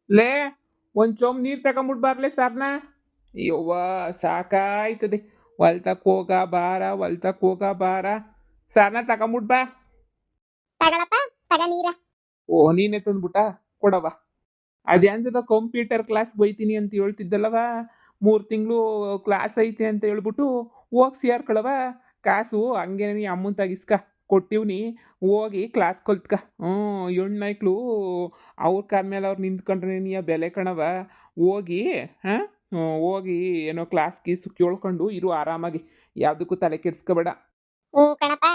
ಲೇ ಒಂದ್ ಚೊಂಬ್ ನೀರ್ ತಗೊಂಬಿಟ್ ಬರ್ಲೆ ಸರ್ನ. ಯವ್ವ ಸಾಕಾಯ್ತದೆ. ಹೊಲ್ತಕ್ ಹೋಗ ಬಾರ ಹೊಲ್ತಕ್ ಹೋಗ ಬಾರ. ಸರ್ನ ತಗೊಂಬಿಟ್ ಬಾ. ತಗಳಪ್ಪ, ತಗ ನೀರ. ಓ ನೀನೆ ತಂದ್ಬಿಟ್ಟ. ಕೊಡವ. ಅದ್ಯಾಂತದ ಕಂಪ್ಯೂಟರ್ ಕ್ಲಾಸ್ ಬೈತೀನಿ ಅಂತ ಹೇಳ್ತಿದ್ದಲ್ಲವ. 3 ತಿಂಗಳು ಕ್ಲಾಸ್ ಐತೆ ಅಂತ ಹೇಳ್ಬಿಟ್ಟು ಹೋಗ್ ಸೇರ್ಕೊಳವ. ಕಾಸು ಹಂಗೆ ನೀ ಅಮ್ಮನ್ ತಗಿಸ್ಕ. ಕೊಟ್ಟಿವ್ನಿ. ಹೋಗಿ ಕ್ಲಾಸ್ ಕಲ್ತ್ಕ. ಹೆಣ್ಣೈಕ್ಳು ಅವ್ರ ಕಾಲ್ ಮೇಲೆ ಅವ್ರು ನಿಂತ್ಕೊಂಡ್ರೆ ನೀ ಬೆಲೆ ಕಣವ. ಹೋಗಿ ಹಾ ಹೋಗಿ ಏನೋ ಕ್ಲಾಸ್ ಗೀಸ್ ಕೇಳ್ಕೊಂಡು ಇರು ಆರಾಮಾಗಿ. ಯಾವ್ದಕ್ಕೂ ತಲೆ ಕೆಡ್ಸ್ಕೊಬೇಡ. ಹ್ಞೂ ಕಣಪ್ಪ,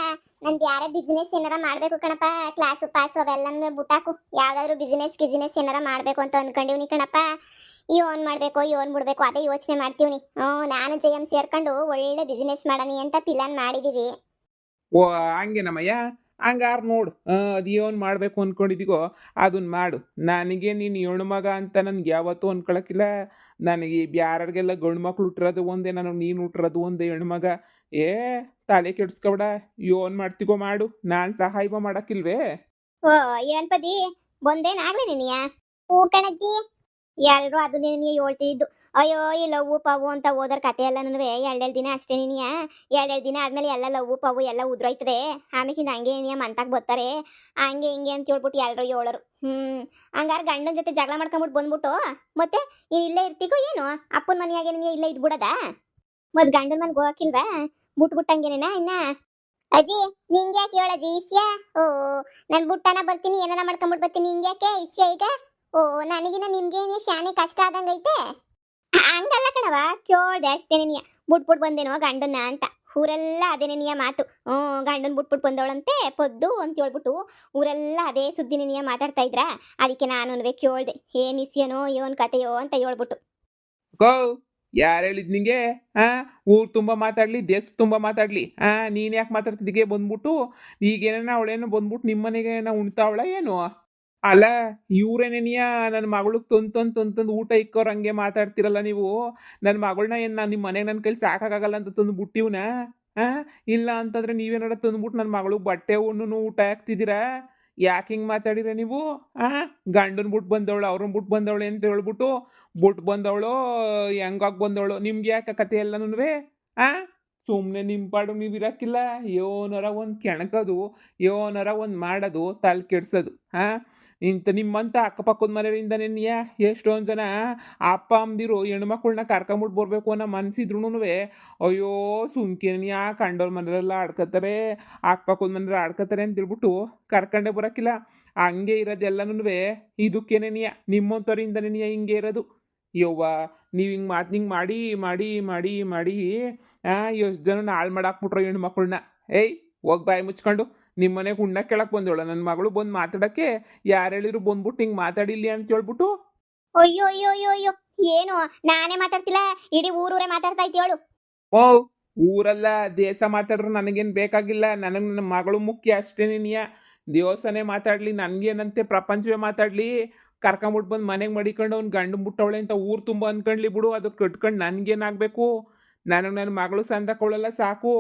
ನನ್ ಬ್ಯಾರೆ ಬಿಸ್ನೆಸ್ ಏನಾರ ಮಾಡ್ಬೇಕು ಕಣಪ್ಪ. ಕ್ಲಾಸು ಪಾಸು ಅವೆಲ್ಲನೂ ಬಿಟ್ಟಾಕು. ಯಾವ್ದಾದ್ರು ಬಿಸ್ನೆಸ್ ಏನಾರ ಮಾಡ್ಬೇಕು ಅಂತ ಅನ್ಕೊಂಡಿವ್ನಿ ಕಣಪ್ಪ. ಓನ್ ಮಾಡ್ಬೇಕು ಓನ್ ಬಿಡ್ಬೇಕು ಅದೇ ಯೋಚನೆ ಮಾಡ್ತೀವ್ನಿ. ನಾನು ಜಯಂ ಸೇರ್ಕೊಂಡು ಒಳ್ಳೆ ಬಿಸ್ನೆಸ್ ಮಾಡನಿ ಅಂತ ಪ್ಲಾನ್ ಮಾಡಿದೀವಿ. ಓ ಹಂಗೇನಮ್ಮಯ್ಯ. ಹಂಗಾರ್ ನೋಡು. ಅದೇನು ಮಾಡಬೇಕು ಅನ್ಕೊಂಡಿದ್ದೀಗೋ ಅದನ್ನ ಮಾಡು. ನನಗೆ ನೀನು ಹೆಣ್ಣು ಮಗ ಅಂತ ನನ್ಗೆ ಯಾವತ್ತೂ ಅನ್ಕೊಳಕ್ಕಿಲ್ಲ. ನನಗೆ ಬ್ಯಾರರಿಗೆಲ್ಲ ಗಂಡು ಮಕ್ಳು ಹುಟ್ಟಿರೋದು ಒಂದೇ, ನನಗೆ ನೀನು ಹುಟ್ಟಿರೋದು ಒಂದೇ ಹೆಣ್ಣು ಮಗ. ಏ ತಲೆ ಕೆಡ್ಸ್ಕೊಬೇಡ. ಏನು ಮಾಡ್ತಿಗೋ ಮಾಡು, ನಾನು ಸಹಾಯ ಮಾಡಕ್ಕಿಲ್ವೇ. ಓ ಏನ್ ಪದಿ, ಬಂದೇನಾಗ್ಲಿ ನಿನಿಯ? ಹೂ ಕಣಜ್ಜಿ. ಎಲ್ರು ಅದು ನೀನು ಹೇಳ್ತಿದ್ದು. ಅಯ್ಯೋ ಈ ಲವ್ವು ಪವು ಅಂತ ಓದೋರ್ ಕತೆ ಎಲ್ಲ ಎರಡೆರಡು ದಿನ ಅಷ್ಟೇ ನೀನಿಯ. ಎರಡೆರಡು ದಿನ ಆದ್ಮೇಲೆ ಎಲ್ಲ ಲವ್ವು ಪವು ಎಲ್ಲ ಉದ್ರೋಯ್ತದೆ. ಆಮೇಕಿಂದ ಹಂಗೆ ನೀಯ ಮಂತಾಕ್ ಬರ್ತಾರೆ. ಹಂಗೆ ಹಿಂಗೆ ಅಂತ ಹೇಳ್ಬಿಟ್ಟು ಎಲ್ರು ಹೇಳೋರು. ಹಂಗಾರ ಗಂಡನ ಜೊತೆ ಜಗಳ ಮಾಡ್ಕೊಂಬಿಟ್ಟು ಬಂದ್ಬಿಟ್ಟು ಮತ್ತೆ ನೀನ್ ಇಲ್ಲೇ ಇರ್ತಿಗೋ ಏನು? ಅಪ್ಪನ ಮನೆಯಾಗೆ ನೀ ಇಲ್ಲೇ ಇದ್ಬಿಡದ? ಮತ್ ಗಂಡನ ಮನೆಗೆ ಹೋಗಕ್ಕಿಲ್ವಾ? ಬಿಟ್ಬಿಟ್ಟಂಗೇನೇನಾ ಇನ್ನ? ಅಜ್ಜಿ ನಿಂಗೆ ಯಾಕೆ ಹೇಳಜ್ಜಿ ಇಸ್ಯಾ? ಓ ನಾನು ಬುಟ್ಟನ ಬರ್ತೀನಿ ಏನಾರ ಮಾಡ್ಕೊಂಬಿಟ್ಟು ಬರ್ತೀನಿ. ಹಿಂಗ್ಯಾಕೆ ಇಸ್ಯಾ ಈಗ? ಓ ನನಗಿನ ನಿಮ್ಗೇನೆ ಶಾನೆ ಕಷ್ಟ ಆದಂಗೈತೆ. ಹಂಗಲ್ಲ ಕಣವ, ಕೇಳ್ದೆ ಅಷ್ಟೇ ನೀಯ. ಬಿಟ್ಬಿಟ್ಟು ಬಂದೇನೋ ಗಂಡನ್ನ ಅಂತ. ಊರೆಲ್ಲ ಅದೇನೆ ನೀಯ ಮಾತು. ಗಂಡನ್ ಬಿಟ್ಬಿಟ್ಟು ಬಂದವಳಂತೆ ಪೊದ್ದು ಅಂತ ಹೇಳ್ಬಿಟ್ಟು ಊರೆಲ್ಲ ಅದೇ ಸುದ್ದಿನ ನೀಯ ಮಾತಾಡ್ತಾ ಇದ್ರ. ಅದಕ್ಕೆ ನಾನು ಕೇಳ್ದೆ ಏನ್ ಇಸ್ಯನೋ ಏನ್ ಕತೆಯೋ ಅಂತ ಹೇಳ್ಬಿಟ್ಟು. ಕೋ ಯಾರು ಹೇಳಿದ್ ನಿಂಗೆ? ಊರ್ ತುಂಬಾ ಮಾತಾಡ್ಲಿ, ದೇಶ ತುಂಬಾ ಮಾತಾಡ್ಲಿ, ನೀನ್ ಯಾಕೆ ಮಾತಾಡ್ತಿದ್ದೀಗೆ ಬಂದ್ಬಿಟ್ಟು? ಈಗೇನ ಅವಳೇನೋ ಬಂದ್ಬಿಟ್ಟು ನಿಮ್ಮನೆಗೆ ಉಣ್ತಾವಳ ಏನು? ಅಲ್ಲ, ಇವ್ರೇನೇನಿಯ ನನ್ನ ಮಗಳಿಗೆ ತಂದು ಊಟ ಇಕ್ಕೋರ್ ಹಂಗೆ ಮಾತಾಡ್ತಿರಲ್ಲ ನೀವು. ನನ್ನ ಮಗಳನ್ನ ಏನು ನಾನು ನಿಮ್ಮ ಮನೆಗೆ ನನ್ನ ಕೈಲಿ ಸಾಕಾಗಲ್ಲ ಅಂತ ತಂದು ಬಿಟ್ಟಿವ್ನ? ಇಲ್ಲ ಅಂತಂದ್ರೆ ನೀವೇನಾರ ತಂದ್ಬಿಟ್ಟು ನನ್ನ ಮಗಳಿಗೆ ಬಟ್ಟೆ ಉಣ್ಣು ಊಟ ಹಾಕ್ತಿದ್ದೀರಾ? ಯಾಕೆ ಹಿಂಗೆ ಮಾತಾಡಿರ ನೀವು? ಗಂಡನ ಬಿಟ್ಟು ಬಂದವಳು, ಅವ್ರನ್ನ ಬಿಟ್ಟು ಬಂದವಳೆ ಅಂತ ಹೇಳ್ಬಿಟ್ಟು ಬಿಟ್ಟು ಬಂದವಳು ಹೆಂಗಾಗಿ ಬಂದವಳು ನಿಮ್ಗೆ ಯಾಕೆ ಕತೆ ಎಲ್ಲನೂ? ಆ ಸುಮ್ಮನೆ ನಿಮ್ಮ ಪಾಡು ನೀವು ಇರಕ್ಕಿಲ್ಲ. ಯೋನರ ಒಂದು ಕೆಣಕೋದು, ಯೋನರ ಒಂದು ಮಾಡೋದು, ತಲೆ ಕೆಡ್ಸೋದು. ಇಂಥ ನಿಮ್ಮಂಥ ಅಕ್ಕಪಕ್ಕದ ಮನೆಯಿಂದನೇ ಎಷ್ಟೊಂದು ಜನ ಅಪ್ಪ ಅಮ್ಮದಿರು ಹೆಣ್ಮಕ್ಳನ್ನ ಕರ್ಕೊಂಬಿಟ್ಟು ಬರಬೇಕು ಅನ್ನೋ ಮನ್ಸಿದ್ರೂ ಅಯ್ಯೋ ಸುಮ್ಕಿನ ಕಂಡೋರ್ ಮನೆಯಲ್ಲ ಆಡ್ಕೋತಾರೆ, ಅಕ್ಕಪಕ್ಕದ ಮನೆಯಲ್ಲ ಆಡ್ಕೋತಾರೆ ಅಂತ ಹೇಳ್ಬಿಟ್ಟು ಕರ್ಕೊಂಡೇ ಬರೋಕ್ಕಿಲ್ಲ. ಹಂಗೆ ಇರೋದೆಲ್ಲನೂ ಇದಕ್ಕೇನೆ ನಿಮ್ಮಂಥವ್ರಿಂದನೇ ಹಿಂಗೆ ಇರೋದು. ಯವ್ವ ನೀವು ಹಿಂಗೆ ಮಾಡಿ ಮಾಡಿ ಮಾಡಿ ಮಾಡಿ ಎಷ್ಟು ಜನ ಹಾಳು ಮಾಡಾಕ್ಬಿಟ್ರು ಹೆಣ್ಮಕ್ಳನ್ನ. ಏಯ್ ಹೋಗಿ ಬಾಯಿ ಮುಚ್ಕೊಂಡು. ನಿಮ್ಮ ಮನೆಗೆ ಉಣ್ಣ ಕೇಳಕ್ ಬಂದವಳ ನನ್ನ ಮಗಳು ಬಂದು ಮಾತಾಡಕ್ಕೆ. ಯಾರು ಹೇಳಿದ್ರು ಬಂದ್ಬಿಟ್ಟು ಹಿಂಗೆ ಮಾತಾಡಿಲ್ಲ ಅಂತ ಹೇಳ್ಬಿಟ್ಟು? ಅಯ್ಯೋ ಅಯ್ಯೋ ಅಯ್ಯೋ ಅಯ್ಯೋ, ಏನು ನಾನೇ ಮಾತಾಡ್ತಿಲ್ಲ, ಇಡೀ ಊರೂರೇ ಮಾತಾಡ್ತಾ ಐತಿ ಹೇಳು. ಓ ಊರಲ್ಲ ದೇಶ ಮಾತಾಡ್ರು ನನಗೇನು ಬೇಕಾಗಿಲ್ಲ. ನನಗೆ ನನ್ನ ಮಗಳು ಮುಖ್ಯ ಅಷ್ಟೇ. ನೀನಿಯ ದೇವಸ್ಥಾನೇ ಮಾತಾಡ್ಲಿ, ನನಗೇನಂತೆ ಪ್ರಪಂಚವೇ ಮಾತಾಡ್ಲಿ, ಕರ್ಕೊಂಬಿಟ್ಟು ಬಂದು ಮನೆಗೆ ಮಡಿಕೊಂಡು ಅವ್ನು ಗಂಡು ಮುಟ್ಟವಳೆ ಅಂತ ಊರು ತುಂಬ ಅನ್ಕೊಂಡ್ಲಿ ಬಿಡು. ಅದು ಕಟ್ಕೊಂಡು ನನಗೇನಾಗಬೇಕು? ನನಗೆ ನನ್ನ ಮಗಳು ಸಂದಕೊಳ್ಳಲ್ಲ ಸಾಕು.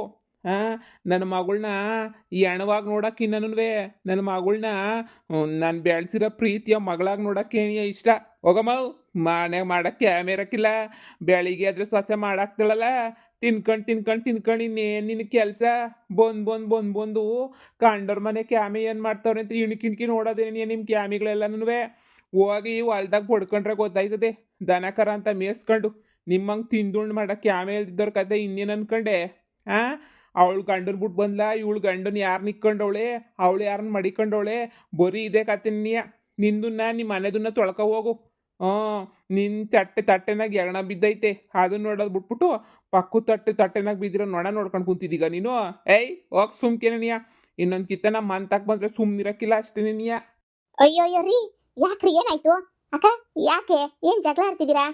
ನನ್ನ ಮಗಳನ್ನ ಈ ಹೆಣವಾಗಿ ನೋಡಕ್ಕೆ ಇನ್ನೂ ನನ್ನ ಮಗಳನ್ನ ನಾನು ಬೆಳೆಸಿರೋ ಪ್ರೀತಿಯ ಮಗಳಾಗಿ ನೋಡೋಕ್ಕೆ ಇಷ್ಟ. ಹೋಗಮ್ಮ ಮನೆಗೆ ಮಾಡೋಕ್ಕೆ ಮೇರಕ್ಕಿಲ್ಲ. ಬೆಳಿಗ್ಗೆ ಆದ್ರೆ ಸೊಸೆ ಮಾಡಾಕ್ತಾಳಲ್ಲ, ತಿನ್ಕೊಂಡು ಇನ್ನೇನು ನಿನ್ನ ಕೆಲಸ? ಬಂದು ಕಂಡೋರ್ ಮನೆ ಕ್ಯಾಮೆ ಏನು ಮಾಡ್ತಾವ್ರೆ ಅಂತ ಇಣ್ಕಿ ನೋಡೋದೇನೆ ನಿಮ್ಮ ಕ್ಯಾಮಿಗಳೆಲ್ಲನೂ. ಹೋಗಿ ಹೊಲ್ದಾಗ ಪಡ್ಕೊಂಡ್ರೆ ಗೊತ್ತಾಯ್ತದೆ. ದನಕರ ಅಂತ ಮೇಯಿಸ್ಕೊಂಡು ನಿಮ್ಮಂಗೆ ತಿಂದುಂಡು ಮಾಡೋಕ್ಕೆ ಕ್ಯಾಮೆ ಇಲ್ದಿದ್ದವ್ರ ಕತೆ ಇನ್ನೇನು ಅನ್ಕೊಂಡೆ? ಅವಳು ಗಂಡನ ಬಿಟ್ಟು ಬಂದ್ಲ, ಇವಳು ಗಂಡನ ಯಾರು ನಿಕ್ಕೊಂಡವಳೆ, ಅವಳು ಯಾರನ್ನ ಮಡಿಕೊಂಡವಳೆ, ಬರೀ ಇದೇ ಕತೆ ನಿಂದನ್ನ ನಿಮ್ಮ ಮನೆದನ್ನ ತೊಳ್ಕೊ ಹೋಗು. ನಿನ್ನ ತಟ್ಟೆನಾಗ ಎಗಣ ಬಿದ್ದೈತೆ, ಅದನ್ನ ನೋಡೋದು ಬಿಟ್ಬಿಟ್ಟು ಪಕ್ಕದ ತಟ್ಟೆನಾಗ ಬಿದ್ದಿರೋ ನೊಣ ನೋಡ್ಕೊಂಡು ಕುಂತಿದ್ದೀಗ ನೀನು. ಏಯ್ ಹೋಗಿ ಸುಮ್ಕೇನೆನಿಯ. ಇನ್ನೊಂದು ಕಿತ್ತ ನಮ್ಮ ಮಂತಾಕ್ ಬಂದ್ರೆ ಸುಮ್ಮನಿರಕ್ಕಿಲ್ಲ ಅಷ್ಟೇ ನೀನಿಯ. ಅಯ್ಯೋ ಅಯ್ಯೋ ರೀ, ಯಾಕ್ರಿ ಏನಾಯ್ತು ಅಕ್ಕ? ಯಾಕೆ ಏನ್ ಜಗಳ ಆಡ್ತಿದ್ದೀರಾ?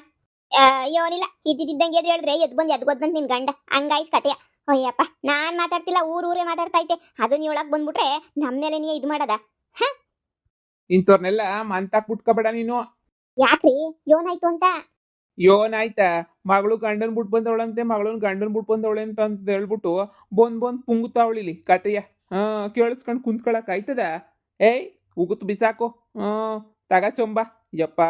ಅಯ್ಯೋನಿಲ್ಲ, ಇದ್ದಿದ್ದಂಗೆ ಎದ್ದು ಹೇಳಿದ್ರೆ ಎದ್ಗೊಂದ್ ನಿನ್ ಗಂಡ ಹಂಗಾಯ್ತು ಕತೆಯ. ಅಯ್ಯಪ್ಪ ನಾನ್ ಮಾತಾಡ್ತಿಲ್ಲ, ಊರೇ ಮಾತಾಡ್ತಾ ಐತೆ. ಅದನ್ನ ಹೇಳಕ್ ಬಂದ್ಬಿಟ್ರೆ ನಮ್ಮೇಲೆ ನೀ ಇದು ಮಾಡದ? ಇಂಥವ್ರನ್ನೆಲ್ಲ ಮಂತಾಕ್ ಬಿಟ್ಕೋಬೇಡ ನೀನು. ಯಾಕ್ರಿ ಏನಾಯ್ತು ಅಂತ? ಏನಾಯ್ತಾ? ಮಗಳು ಗಂಡನ್ ಬಿಟ್ಟು ಬಂದವಳಂತೆ, ಮಗಳನ್ನ ಗಂಡನ್ ಬಿಟ್ಟು ಬಂದವಳೆ ಅಂತ ಹೇಳ್ಬಿಟ್ಟು ಬಂದ್ ಪುಂಗುತ್ತಾವಳಿಲಿ ಕತೆಯ. ಕೇಳಿಸ್ಕೊಂಡು ಕುಂತ್ಕೊಳಕ್ ಆಯ್ತದ? ಏಯ್ ಉಗುತ್ತು ಬಿಸಾಕು. ತಗ ಚೊಂಬ. ಯಪ್ಪ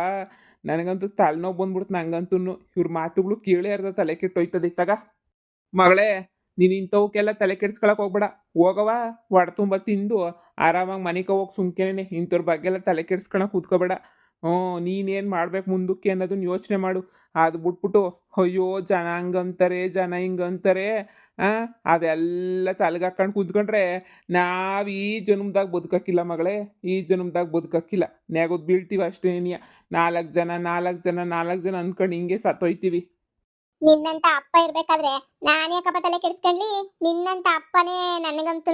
ನನಗಂತೂ ತಲೆನೋವು ಬಂದ್ಬಿಡ್ತು ನಂಗಂತೂ ಇವ್ರ ಮಾತುಗಳು ಕೇಳಿ ಅರ್ಧ ತಲೆ ಕೆಟ್ಟೋಯ್ತದೆ ಇತ್ತಾಗ. ಮಗಳೇ ನೀನು ಇಂಥವಕ್ಕೆಲ್ಲ ತಲೆ ಕೆಡ್ಸ್ಕೊಳಕ್ ಹೋಗ್ಬೇಡ. ಹೋಗವ ಹೊಡೆ ತುಂಬ ತಿಂದು ಆರಾಮಾಗಿ ಮನೆಗೆ ಹೋಗಿ ಸುಮ್ಕೆನೆ ಇಂಥವ್ರ ಬಗ್ಗೆ ಎಲ್ಲ ತಲೆ ಕೆಡ್ಸ್ಕೊಳಕ್ ಕೂತ್ಕೋಬೇಡ. ಹ್ಞೂ ನೀನೇನು ಮಾಡ್ಬೇಕು ಮುಂದಕ್ಕೆ ಅನ್ನೋದನ್ನ ಯೋಚನೆ ಮಾಡು. ಅದು ಬಿಟ್ಬಿಟ್ಟು ಅಯ್ಯೋ ಜನ ಹಂಗಂತಾರೆ ಜನ ಹಿಂಗಂತಾರೆ ಆ ಅವೆಲ್ಲ ತಲೆಗೆ ಹಾಕೊಂಡು ಕೂತ್ಕೊಂಡ್ರೆ ನಾವು ಈ ಜನ್ಮದಾಗ ಬದುಕಕ್ಕಿಲ್ಲ ಮಗಳೇ. ಈ ಜನ್ಮದಾಗ ಬದುಕಕ್ಕಿಲ್ಲ. ನ್ಯಾಗೋದ್ ಬೀಳ್ತೀವಿ ಅಷ್ಟೇ. ನಾಲ್ಕು ಜನ ನಾಲ್ಕು ಜನ ನಾಲ್ಕು ಜನ ಅನ್ಕೊಂಡು ಹಿಂಗೆ ಸತ್ತೋಯ್ತೀವಿ. ನಿನ್ನಂತ ಅಪ್ಪ ಇರ್ಬೇಕಾದ್ರೆ ನಾನು ಯಾಕಪ್ಪ ತಲೆ ಕೆಡಿಸ್ಕೊಂಡ್ಲಿ? ನಿನ್ನಂತ ಅಪ್ಪನೇ ನನಗಂತೂ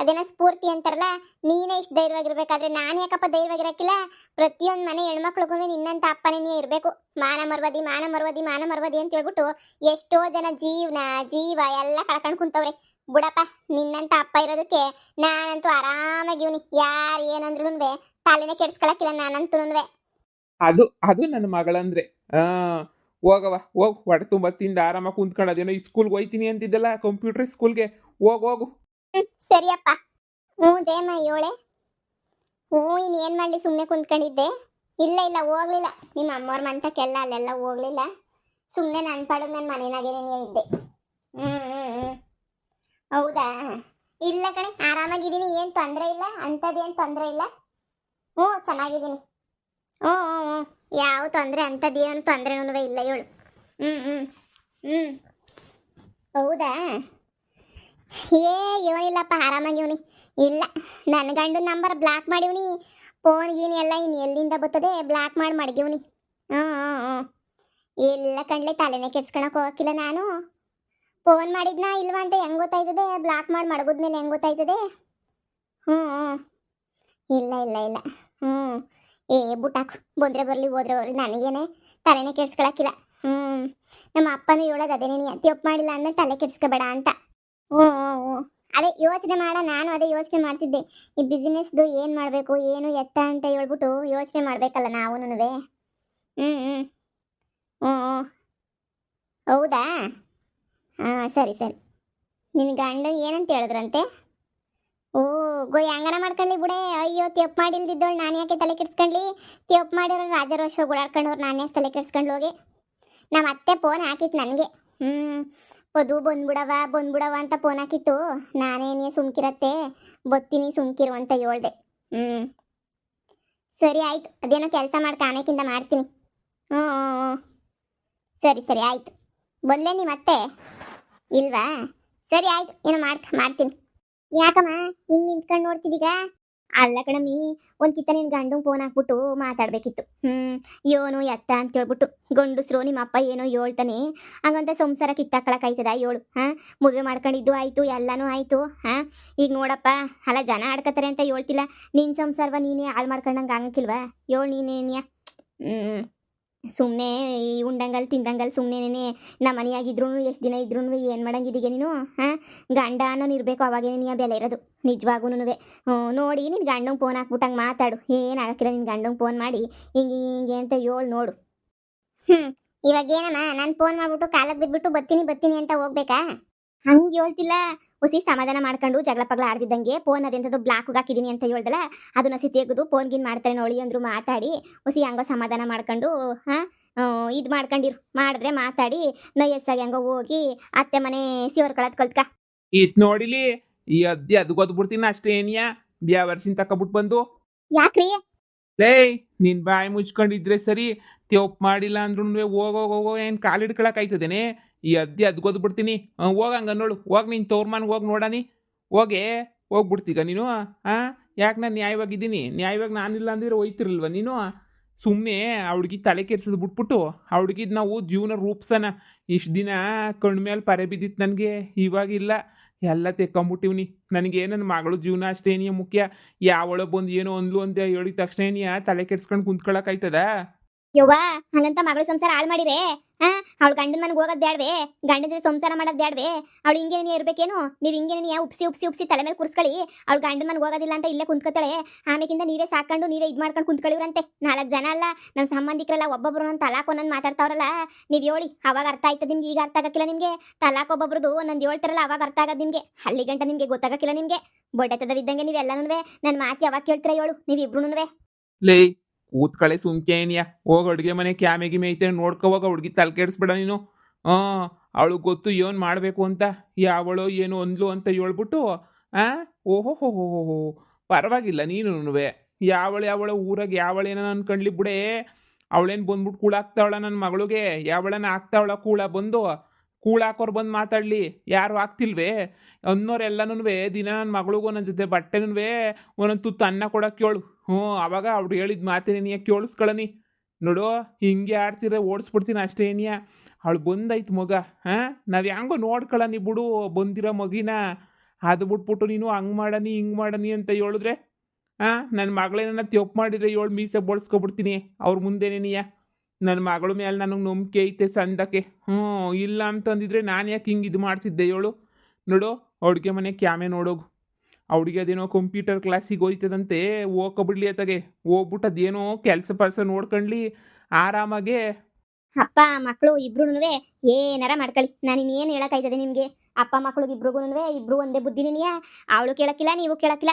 ಅದೇನೋ ಸ್ಫೂರ್ತಿ ಅಂತಾರಲ್ಲ, ನೀನೇ ಇಷ್ಟು ಧೈರ್ಯವಾಗಿರ್ಬೇಕಾದ್ರೆ ನಾನು ಯಾಕಪ್ಪ ಧೈರ್ಯವಾಗಿರಕ್ಕಿಲ್ಲ? ಪ್ರತಿಯೊಂದು ಮನೆ ಹೆಣ್ಮಕ್ಳಿಗೂ ನಿನ್ನಂತ ಅಪ್ಪನೇ ಇರಬೇಕು. ಮಾನ ಮರ್ವದಿ ಮಾನ ಮರ್ವದಿ ಮಾನ ಮರ್ವದಿ ಅಂತ ಹೇಳ್ಬಿಟ್ಟು ಎಷ್ಟೋ ಜನ ಜೀವ ಎಲ್ಲ ಕಳ್ಕೊಂಡು ಕುಂತವ್ರೆ. ಬುಡಪ್ಪ, ನಿನ್ನಂತ ಅಪ್ಪ ಇರೋದಕ್ಕೆ ನಾನಂತೂ ಆರಾಮಾಗಿವ್ನಿ. ಯಾರು ಏನಂದ್ರೂ ತಲೆನೇ ಕೆಡಿಸ್ಕೊಳಕ್ಕಿಲ್ಲ ನಾನಂತೂ. ಅದು ಅದು ನನ್ನ ಮಗಳಂದ್ರೆ ಆ ಹೋಗವ ಹೋಗು ಹೊಡೆ ತುಂಬ ತಿಂದು ಆರಾಮಾಗಿ ಕುಂತ್ಕೊಂಡು ಅದೇನೋ ಈ ಸ್ಕೂಲ್ಗೆ ಹೋಯ್ತೀನಿ ಅಂತಿದ್ದಲ್ಲ ಕಂಪ್ಯೂಟರ್ ಸ್ಕೂಲ್ಗೆ ಹೋಗು. ಸರಿಯಪ್ಪ. ಹ್ಞೂ ಜಯಮ್ಮ ಏಳೆ. ಹ್ಞೂ ಇನ್ನೇನು ಮಾಡಲಿ, ಸುಮ್ಮನೆ ಕುಂತ್ಕೊಂಡಿದ್ದೆ. ಇಲ್ಲ ಹೋಗ್ಲಿಲ್ಲ. ನಿಮ್ಮ ಅಮ್ಮವ್ರ ಮಂತಕ್ಕೆಲ್ಲ ಅಲ್ಲೆಲ್ಲ ಹೋಗ್ಲಿಲ್ಲ. ಸುಮ್ಮನೆ ನನ್ನ ಪಾಡಿಗೆ ನನ್ನ ಮನೆಯಾಗೇನೇ ಇದ್ದೆ. ಹೌದಾ? ಇಲ್ಲ ಕಣೆ, ಆರಾಮಾಗಿದ್ದೀನಿ, ಏನು ತೊಂದರೆ ಇಲ್ಲ, ಅಂಥದ್ದೇನು ತೊಂದರೆ ಇಲ್ಲ. ಹ್ಞೂ ಚೆನ್ನಾಗಿದ್ದೀನಿ. ಹ್ಞೂ ಹ್ಞೂ ಹ್ಞೂ ಯಾವ ತೊಂದರೆ ಅಂಥದ್ದೇನು ತೊಂದರೆನೂ ಇಲ್ಲ ಹೇಳು. ಹ್ಞೂ ಹೌದಾ? ಏನಿಲ್ಲಪ್ಪ, ಆರಾಮಾಗಿವ್ನಿ. ಇಲ್ಲ, ನನ್ನ ಗಂಡು ನಂಬರ್ ಬ್ಲಾಕ್ ಮಾಡಿವ್ನಿ. ಫೋನ್ ಗೀನ್ ಎಲ್ಲ ಇನ್ನು ಎಲ್ಲಿಂದ ಬರ್ತದೆ, ಬ್ಲಾಕ್ ಮಾಡಿ ಮಡಗಿವ್ನಿ. ಹ್ಞೂ ಇಲ್ಲ ಕಣ್ಲೆ, ತಲೆನೇ ಕೆಡ್ಸ್ಕೊಳಕ್ಕೆ ಹೋಗಕ್ಕಿಲ್ಲ ನಾನು. ಫೋನ್ ಮಾಡಿದ್ನಾ ಇಲ್ವಾ ಅಂತ ಹೆಂಗೆ ಗೊತ್ತಾಯ್ತದೆ? ಬ್ಲಾಕ್ ಮಾಡಿ ಮಡಗಿದ್ಮೇಲೆ ಹೆಂಗೆ ಗೊತ್ತಾಯ್ತದೆ? ಹ್ಞೂ ಇಲ್ಲ. ಬುಟ್ಟಾಕು, ಬಂದರೆ ಬರಲಿ ಹೋದ್ರೆ ಬರಲಿ, ನನಗೇನೆ ತಲೆನೇ ಕೆಡ್ಸ್ಕೊಳಕ್ಕಿಲ್ಲ. ನಮ್ಮ ಅಪ್ಪನೂ ಹೇಳೋದು ಅದೇನೇ, ನೀ ತಪ್ಪು ಮಾಡಿಲ್ಲ ಅಂದ್ರೆ ತಲೆ ಕೆಡ್ಸ್ಕೊಬೇಡ ಅಂತ. ಹ್ಞೂ ಅದೇ ಯೋಚನೆ ಮಾಡ, ನಾನು ಅದೇ ಯೋಚನೆ ಮಾಡ್ತಿದ್ದೆ. ಈ ಬಿಸ್ನೆಸ್ದು ಏನು ಮಾಡಬೇಕು ಏನು ಎತ್ತ ಅಂತ ಹೇಳ್ಬಿಟ್ಟು ಯೋಚನೆ ಮಾಡಬೇಕಲ್ಲ ನಾವೂನುವೆ. ಹ್ಞೂ ಹೌದಾ? ಹಾಂ ಸರಿ. ನಿನ್ನ ಗಂಡ ಏನಂತ ಹೇಳಿದ್ರಂತೆ? ಹೆಂಗನ ಮಾಡ್ಕೊಳ್ಳಿ ಬಿಡೆ. ಅಯ್ಯೋ ತಪ್ಪು ಮಾಡಿಲ್ದಿದ್ದವಳು ನಾನು ಯಾಕೆ ತಲೆ ಕೆಡ್ಸ್ಕೊಂಡ್ಲಿ? ತಪ್ಪು ಮಾಡಿರೋ ರಾಜರೋಷ ಓಡಾಡ್ಕೊಂಡವ್ರು ನಾನು ಯಾಕೆ ತಲೆ ಕೆಡ್ಸ್ಕೊಂಡು ಹೋಗಿ? ನಮ್ಮ ಅತ್ತೆ ಫೋನ್ ಹಾಕಿತ್ತು ನನಗೆ. ಅದು ಬಂದ್ಬಿಡವ ಅಂತ ಫೋನ್ ಹಾಕಿತ್ತು. ನಾನೇನೇ ಸುಮ್ಕಿರತ್ತೆ, ಬತ್ತೀನಿ ಸುಮ್ಕಿರು ಅಂತ ಹೇಳ್ದೆ. ಸರಿ ಆಯ್ತು, ಅದೇನೋ ಕೆಲಸ ಮಾಡ್ತಾ ಆಮೇಕಿಂದ ಮಾಡ್ತೀನಿ. ಹ್ಞೂ ಸರಿ ಆಯ್ತು. ಬಂದ್ಲೇ ನಿಮ್ಮ ಅತ್ತೆ ಇಲ್ವಾ? ಸರಿ ಆಯ್ತು, ಏನೋ ಮಾಡ್ತೀನಿ. ಯಾಕಮ್ಮ ಹಿಂಗೆ ನಿಂತ್ಕೊಂಡು ನೋಡ್ತಿದ್ದೀಗ? ಅಲ್ಲ ಕಣಮ್ಮಿ, ಒಂದು ಕಿತ್ತ ನಿನ್ನ ಗಂಡು ಫೋನ್ ಹಾಕ್ಬಿಟ್ಟು ಮಾತಾಡ್ಬೇಕಿತ್ತು. ಯೋನು ಎತ್ತ ಅಂತ ಹೇಳ್ಬಿಟ್ಟು ಗಂಡಸ್ರು ನಿಮ್ಮ ಅಪ್ಪ ಏನೋ ಹೇಳ್ತಾನೆ, ಹಂಗಂತ ಸಂಸಾರ ಕಿತ್ತಾಕೊಳಕಾಯ್ತದ ಹೇಳು? ಮದುವೆ ಮಾಡ್ಕೊಂಡಿದ್ದು ಆಯಿತು, ಎಲ್ಲನೂ ಆಯಿತು. ಈಗ ನೋಡಪ್ಪ, ಅಲ್ಲ ಜನ ಆಡ್ಕತಾರೆ ಅಂತ ಹೇಳ್ತಿಲ್ಲ, ನಿನ್ನ ಸಂಸಾರವ ನೀನೇ ಹಾಳು ಮಾಡ್ಕೊಂಡಂಗೆ ಆಗಕ್ಕಿಲ್ವಾ? ಹೇಳು ನೀನೇನ್ಯಾ? ಸುಮ್ಮನೆ ಈ ಉಂಡಂಗಲ್ ತಿಂದಂಗಲ್ ಸುಮ್ಮನೆ ನಮ್ಮ ಮನೆಯಾಗಿದ್ರು ಎಷ್ಟು ದಿನ ಇದ್ರೂ ಏನು ಮಾಡಂಗಿದ್ದೀಗ ನೀನು? ಗಂಡ ಅನ್ನೋನು ಇರಬೇಕು, ಅವಾಗೇನೆ ನೀ ಬೆಲೆ ಇರೋದು ನಿಜವಾಗೂ. ನೋಡಿ ನಿನ್ನ ಗಂಡಂಗೆ ಫೋನ್ ಹಾಕ್ಬಿಟ್ಟಂಗೆ ಮಾತಾಡು. ಏನಾಗಕ್ಕಿಲ್ಲ, ನಿನ್ನ ಗಂಡಂಗೆ ಫೋನ್ ಮಾಡಿ ಹಿಂಗೆ ಅಂತ ಹೇಳು ನೋಡು. ಇವಾಗ ಏನಮ್ಮ, ನಾನು ಫೋನ್ ಮಾಡಿಬಿಟ್ಟು ಕಾಲಕ್ಕೆ ಬಿದ್ದುಬಿಟ್ಟು ಬರ್ತೀನಿ ಅಂತ ಹೋಗ್ಬೇಕಾ? ಹಂಗೆ ಹೇಳ್ತಿಲ್ಲ, ಹೊಸಿ ಸಮಾಧಾನ ಮಾಡ್ಕೊಂಡು ಜಗಳ ಪಗಳ ಆಡ್ದಿದ್ದಂಗೆ ಫೋನ್ ಅದೆಂಥದ್ದು ಬ್ಲಾಕ್ಗೆ ಹಾಕಿದ್ದೀನಿ ಅಂತ ಹೇಳ್ದಲ್ಲ, ಅದನ್ನ ಸಿ ತೆಗೆದು ಫೋನ್ ಗಿನ್ ಮಾಡ್ತಾರೆ ನೋಡಿ ಅಂದ್ರು ಮಾತಾಡಿ ಹೊಸಿ ಹಂಗೋ ಸಮಾಧಾನ ಮಾಡ್ಕೊಂಡು ಇದು ಮಾಡ್ಕೊಂಡಿರು. ಮಾಡಿದ್ರೆ ಮಾತಾಡಿ ನಯಸ್ಸಾಗಿ ಹಂಗೋ ಹೋಗಿ ಅತ್ತೆ ಮನೆ ಸಿವರ್ ಕಳತ್ ಕಲ್ತ್ಕ. ಇತ್ ನೋಡಿಲಿ ಈ ಅದ್ದಿ ಅದು ಗೊತ್ಬಿಡ್ತೀನಿ ಅಷ್ಟೇ. ಏನಿಯಾ ಬ್ಯಾವರ್ಸಿನ ತಕೊಬಿಟ್ಟು ಬಂದು ಯಾಕ್ರಿ? ಲೇ ನಿನ್ ಬಾಯಿ ಮುಚ್ಕೊಂಡಿದ್ರೆ ಸರಿ, ತಪ್ಪು ಮಾಡಿಲ್ಲ ಅಂದ್ರೂ ಹೋಗೋ ಏನು ಕಾಲು ಹಿಡ್ಕೊಳಕ್ ಆಯ್ತದೇನೆ? ಈ ಅದ್ದಿ ಅದು ಗೊತ್ಬಿಡ್ತೀನಿ. ಹೋಗಂಗ ನೋಡು, ಹೋಗಿ ನೀನು ತೋರ್ಮಾನ್ಗೆ ಹೋಗಿ ನೋಡಾನಿ. ಹೋಗ್ಬಿಡ್ತೀಗ ನೀನು? ಯಾಕೆ ನಾನು ನ್ಯಾಯವಾಗಿದ್ದೀನಿ? ನ್ಯಾಯವಾಗಿ ನಾನಿಲ್ಲ ಅಂದಿದ್ರೆ ಹೋಯ್ತಿರಲ್ವ ನೀನು? ಸುಮ್ಮನೆ ಆ ಹುಡ್ಗಿ ತಲೆ ಕೆಡ್ಸೋದು ಬಿಟ್ಬಿಟ್ಟು ಆ ಹುಡ್ಗಿದ್ ನಾವು ಜೀವನ ರೂಪ್ಸನ. ಇಷ್ಟು ದಿನ ಕಣ್ಮೇಲೆ ಪರೆ ಬಿದ್ದಿತ್ತು ನನಗೆ, ಇವಾಗಿಲ್ಲ, ಎಲ್ಲ ತೆಕ್ಕೊಂಬಿಟ್ಟಿವ್ನಿ. ನನಗೆ ನನ್ನ ಮಗಳು ಜೀವನ ಅಷ್ಟೇನಿಯ ಮುಖ್ಯ. ಯಾವಳ ಬಂದು ಏನೋ ಅಂದ್ಲು ಅಂತ ಹೇಳಿದ ತಕ್ಷಣ ತಲೆ ಕೆಡ್ಸ್ಕೊಂಡು ಕುಂತ್ಕೊಳಕಾಯ್ತದ? ಯವ್ವ, ಹಂಗಂತ ಮಗಳು ಸಂಸಾರ ಹಾಳು ಮಾಡಿರೆ ಅವಳು ಗಂಡನ ಮನೆಗೆ ಹೋಗೋದು ಬ್ಯಾಡ್ವೆ? ಗಂಡನ ಜೊತೆ ಸಂಸಾರ ಮಾಡೋದು ಬ್ಯಾಡ್ವೆ? ಅವಳು ಹಿಂಗೇನೇ ಇರ್ಬೇಕೇನು? ನೀವು ಹಿಂಗೇನೇ ಉಪ್ಸಿ ತಲೆ ಮೇಲೆ ಕುರ್ಸ್ಕೊಳ್ಳಿ. ಅವಳು ಗಂಡನ ಮನೆಗೆ ಹೋಗೋದಿಲ್ಲ ಅಂತ ಇಲ್ಲೇ ಕುಂತ್ಕೊತಾಳೆ. ಆಮೇಕಿಂದ ನೀವೇ ಸಾಕೊಂಡು ನೀವೇ ಇದು ಮಾಡ್ಕೊಂಡು ಕುಂತ್ಕೊಳ್ಳಿವ್ರಂತೆ. 4 ಜನ ಅಲ್ಲ, ನನ್ನ ಸಂಬಂಧಿಕರೆಲ್ಲ ಒಬ್ಬೊಬ್ರು ನನ್ನ ತಲಾಕ್ ಒಂದೊಂದು ಮಾತಾಡ್ತಾವ್ರಲ್ಲ, ನೀವು ಹೇಳಿ ಅವಾಗ ಅರ್ಥ ಆಯ್ತದ ನಿಮ್ಗೆ? ಈಗ ಅರ್ಥ ಆಗಕ್ಕಿಲ್ಲ ನಿಮಗೆ? ತಲಾಕ್ ಒಬ್ಬೊಬ್ರದು ಒಂದೊಂದು ಹೇಳ್ತಾರಲ್ಲ, ಅವಾಗ ಅರ್ಥ ಆಗೋದು ನಿಮಗೆ. ಅಲ್ಲಿ ಗಂಟ ನಿಮಗೆ ಗೊತ್ತಾಗಕ್ಕಿಲ್ಲ ನಿಮಗೆ. ಬೊಡ್ಡೆತದವಿದ್ದಂಗೆ ನೀವೆಲ್ಲನೂ ನನ್ನ ಮಾತು ಯಾವಾಗ ಕೇಳ್ತೀರ ಹೇಳು ನೀವಿಬ್ರು? ಲೇ ಕೂತ್ಕಳೆ ಸುಮ್ಕೆ ಏನಿಯ ಹೋಗ ಅಡುಗೆ ಮನೆ ಕ್ಯಾಮೆಗಿ ಮೇಯ್ತೆ ನೋಡ್ಕೋವಾಗ ಹುಡುಗಿ ತಲೆ ಕೆಡಿಸ್ಬೇಡ ನೀನು. ಹಾಂ, ಅವಳಿಗೆ ಗೊತ್ತು ಏನು ಮಾಡಬೇಕು ಅಂತ. ಯಾವಳೋ ಏನು ಅಂದ್ಲು ಅಂತ ಹೇಳ್ಬಿಟ್ಟು ಆ ಓಹೋ ಹೋ ಹೋ ಹೋ ಹೋ ಪರವಾಗಿಲ್ಲ ನೀನುನುವೆ. ಯಾವಳು ಊರಾಗ ಯಾವಳೇನ ಅನ್ಕೊಂಡ್ಲಿ ಬಿಡೇ. ಅವಳೇನು ಬಂದ್ಬಿಟ್ಟು ಕೂಳಾಕ್ತಾವಳ ನನ್ನ ಮಗಳಿಗೆ? ಯಾವಳನ ಆಗ್ತಾವಳ ಕೂಳ ಬಂದು? ಕೂಳಾಕೋರು ಬಂದು ಮಾತಾಡಲಿ, ಯಾರು ಆಗ್ತಿಲ್ವೇ? ಅನ್ನೋರೆಲ್ಲನೂ ದಿನ ನನ್ನ ಮಗಳಿಗೂ ನನ್ನ ಜೊತೆ ಬಟ್ಟೆನೂ ಒಂದೊಂದು ತುತ್ತು ಅನ್ನ ಕೊಡೋಕೆ ಕೇಳು. ಹ್ಞೂ, ಅವಾಗ ಅವ್ಳು ಹೇಳಿದ ಮಾತೇನೆ ನೀ ಕೇಳಿಸ್ಕೊಳ್ಳಿ. ನೋಡು, ಹಿಂಗೆ ಆಡ್ತಿರ ಓಡಿಸ್ಬಿಡ್ತೀನಿ ಅಷ್ಟೇ ಏನಿಯ. ಅವಳು ಬಂದೈತೆ ಮಗ. ಹಾಂ, ನಾವು ಹೆಂಗೋ ನೋಡ್ಕೊಳ್ಳಿ ಬಿಡು ಬಂದಿರೋ ಮಗಿನ. ಅದು ಬಿಟ್ಬಿಟ್ಟು ನೀನು ಹಂಗೆ ಮಾಡನಿ ಹಿಂಗೆ ಮಾಡನಿ ಅಂತ ಹೇಳಿದ್ರೆ ನನ್ನ ಮಗಳೇನ ತಪ್ಪು ಮಾಡಿದ್ರೆ ಏಳು ಮೀಸೆ ಬೋಳ್ಸ್ಕೊಬಿಡ್ತೀನಿ ಅವ್ರ ಮುಂದೆನೇನಿಯ. ನನ್ನ ಮಗಳ ಮೇಲೆ ನನಗೆ ನಂಬಿಕೆ ಐತೆ ಸಂದಕ್ಕೆ. ಹ್ಞೂ, ಇಲ್ಲ ಅಂತಂದಿದ್ರೆ ನಾನು ಯಾಕೆ ಹಿಂಗೆ ಇದು ಮಾಡ್ತಿದ್ದೆ ಹೇಳು. ನೋಡು, ಅಡುಗೆ ಮನೆ ಕ್ಯಾಮೆ ನೋಡೋಗು. ಅವಳಿಗೆ ಅದೇನೋ ಕಂಪ್ಯೂಟರ್ ಕ್ಲಾಸಿಗೆ ಹೋಯ್ತದಂತೆ, ಹೋಗ್ಕೊಬಿಡ್ಲಿ ಅತ್ತಗೆ. ಹೋಗ್ಬಿಟ್ಟು ಅದೇನೋ ಕೆಲಸ ನೋಡ್ಕೊಂಡ್ಲಿ ಆರಾಮಾಗೆ. ಅಪ್ಪ ಮಕ್ಕಳು ಇಬ್ರುನುವೆ ಏನಾರ ಮಾಡ್ಕೊಳ್ಳಿ, ನಾನು ಇನ್ನೇನು ಹೇಳಕ್ಕಾಯ್ತದೆ ನಿಮಗೆ. ಅಪ್ಪ ಮಕ್ಳಿಗೆ ಇಬ್ರಿಗೂನುವೆ ಇಬ್ರು ಒಂದೇ ಬುದ್ಧಿ ನೀನಿಯ. ಅವಳು ಕೇಳಕ್ಕಿಲ್ಲ, ನೀವು ಕೇಳಕ್ಕಿಲ್ಲ.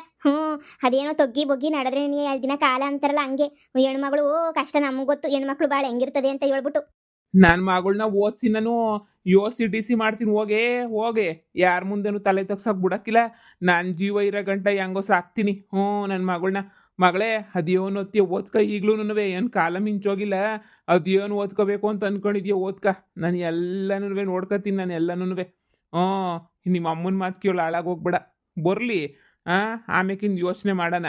ಅದೇನೋ ತಗ್ಗಿ ಬೊಗ್ಗಿ ನಡೆದ್ರೆ ನೀ 2 ದಿನ ಕಾಲ ಅಂತಾರಲ್ಲ ಹಂಗೆ. ಹೆಣ್ಮಗಳು ಕಷ್ಟ ನಮ್ಗೆ ಗೊತ್ತು, ಹೆಣ್ಮಕ್ಳು ಭಾಳ ಹೆಂಗಿರ್ತದೆ ಅಂತ ಹೇಳ್ಬಿಟ್ಟು. ನನ್ನ ಮಗಳನ್ನ ಓದಿಸಿ ನಾನು OCDC ಮಾಡ್ತೀನಿ. ಹೋಗೆ ಯಾರ ಮುಂದೆನೂ ತಲೆ ತಗ್ಸಕ್ಕೆ ಬಿಡಕ್ಕಿಲ್ಲ. ನನ್ನ ಜೀವ ಇರೋ ಗಂಟ ಹೆಂಗೋ ಸಾಕ್ತೀನಿ. ಹ್ಞೂ, ನನ್ನ ಮಗಳನ್ನ. ಮಗಳೇ, ಅದೇನು ಓದ್ತೀಯ ಓದ್ಕ. ಈಗಲೂ ಏನು ಕಾಲ ಮಿಂಚೋಗಿಲ್ಲ. ಅದೇನು ಓದ್ಕೋಬೇಕು ಅಂತ ಅಂದ್ಕೊಂಡಿದ್ಯೋ ಓದ್ಕ. ನಾನು ಎಲ್ಲನೂ ನೋಡ್ಕೊತೀನಿ, ನಾನು ಎಲ್ಲನೂ. ಹ್ಞೂ, ನಿಮ್ಮ ಅಮ್ಮನ ಮಾತು ಕೇಳಿ ಹಾಳಾಗೋಗ್ಬೇಡ. ಬರಲಿ, ಆಮೇಕಿಂದ ಯೋಚನೆ ಮಾಡೋಣ.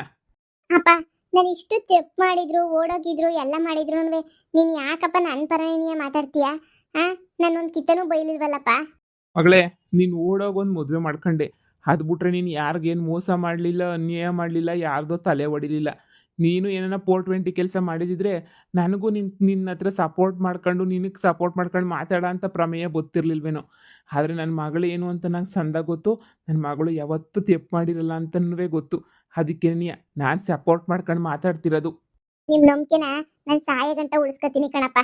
ಅಪ್ಪ, ನಾನು ಇಷ್ಟು ತಪ್ಪು ಮಾಡಿದ್ರು ಓಡೋಗಿದ್ರು ಎಲ್ಲ ಮಾಡಿದ್ರು ನೀನು ಯಾಕಪ್ಪ ನನ್ನ ಪರನೇ ಮಾತಾಡ್ತೀಯಾ? ನಾನೊಂದು ಕಿತ್ತನೂ ಬೈಲಿಲ್ವಲ್ಲಪ್ಪ. ಮಗಳೇ, ನೀನು ಓಡೋಗೊಂದು ಮದುವೆ ಮಾಡ್ಕೊಂಡೆ. ಅದು ಬಿಟ್ರೆ ನೀನು ಯಾರಿಗೇನು ಮೋಸ ಮಾಡಲಿಲ್ಲ, ಅನ್ಯಾಯ ಮಾಡಲಿಲ್ಲ, ಯಾರ್ದೋ ತಲೆ ಹೊಡಿಲಿಲ್ಲ. ನೀನು ಏನಾರ 420 ಕೆಲಸ ಮಾಡಿದಿದ್ರೆ ನನಗೂ ನಿನ್ನ ಹತ್ರ ಸಪೋರ್ಟ್ ಮಾಡ್ಕೊಂಡು ನಿನಗೆ ಸಪೋರ್ಟ್ ಮಾಡ್ಕೊಂಡು ಮಾತಾಡೋ ಅಂಥ ಪ್ರಮೇಯ ಗೊತ್ತಿರಲಿಲ್ವೇನೋ. ಆದರೆ ನನ್ನ ಮಗಳು ಏನು ಅಂತ ನಂಗೆ ಸಂದ ಗೊತ್ತು. ನನ್ನ ಮಗಳು ಯಾವತ್ತೂ ತಪ್ಪು ಮಾಡಿರಲ್ಲ ಅಂತನೂ ಗೊತ್ತು. ಅದಕ್ಕೆ ನಾನು ಸಪೋರ್ಟ್ ಮಾಡ್ಕೊಂಡು ಮಾತಾಡ್ತಿರೋದು. ನಿಮ್ಮ ನಂಬಿಕೆನ ನಾನು ಸಾಯ ಗಂಟ ಉಳಿಸ್ಕೊತೀನಿ ಕಣಪ್ಪ.